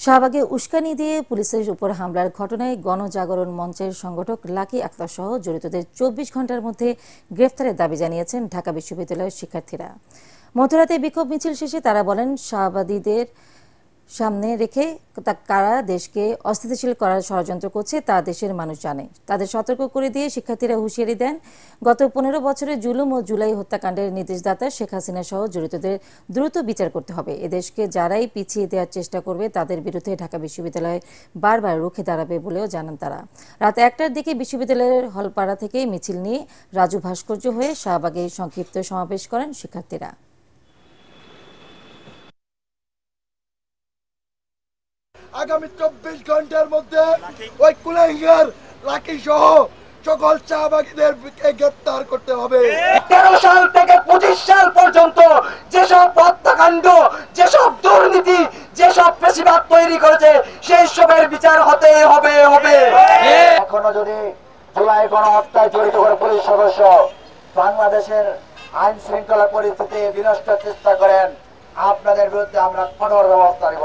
শাহবাগে উস্কানি দিয়ে পুলিশের উপর হামলার ঘটনায় গণজাগরণ মঞ্চের সংগঠক লাকি আক্তার সহ জড়িতদের ২৪ ঘণ্টার মধ্যে গ্রেফতারের দাবি জানিয়েছেন ঢাকা বিশ্ববিদ্যালয়ের শিক্ষার্থীরা। মধ্যরাতে বিক্ষোভ মিছিল শেষে তারা বলেন, শাহবাদীদের সামনে রেখে কারা দেশকে অস্থিতিশীল করার ষড়যন্ত্র করছে তা দেশের মানুষ জানে। তাদের সতর্ক করে দিয়ে শিক্ষার্থীরা হুঁশিয়ারি দেন, গত ১৫ বছরের জুলুম ও জুলাই হত্যাকাণ্ডের নির্দেশদাতা শেখ হাসিনা সহ জড়িতদের দ্রুত বিচার করতে হবে। এদেশকে যারাই পিছিয়ে দেওয়ার চেষ্টা করবে তাদের বিরুদ্ধে ঢাকা বিশ্ববিদ্যালয় বারবার রুখে দাঁড়াবে বলেও জানান তারা। রাত ১টার দিকে বিশ্ববিদ্যালয়ের হলপাড়া থেকে মিছিল নিয়ে রাজু ভাস্কর্য হয়ে শাহবাগে সংক্ষিপ্ত সমাবেশ করেন শিক্ষার্থীরা। আগামী ২৪ ঘন্টার মধ্যে ওই কুলাঙ্গার লাকি সহ সকল শাহবাগীদেরকে গ্রেফতার করতে হবে। ১৩ সাল থেকে ২৫ সাল পর্যন্ত যেসব হত্যাকাণ্ড, যেসব দুর্নীতি, যেসব ফ্যাসিবাদ তৈরি করেছে সেই সবের বিচার হতে হবে। এখনো যদি জুলাই গণহত্যায় জড়িত করে পুলিশ সদস্য বাংলাদেশের আইন শৃঙ্খলা পরিস্থিতি বিনষ্টের চেষ্টা করেন, আপনাদের বিরুদ্ধে আমরা কঠোর ব্যবস্থা নেব।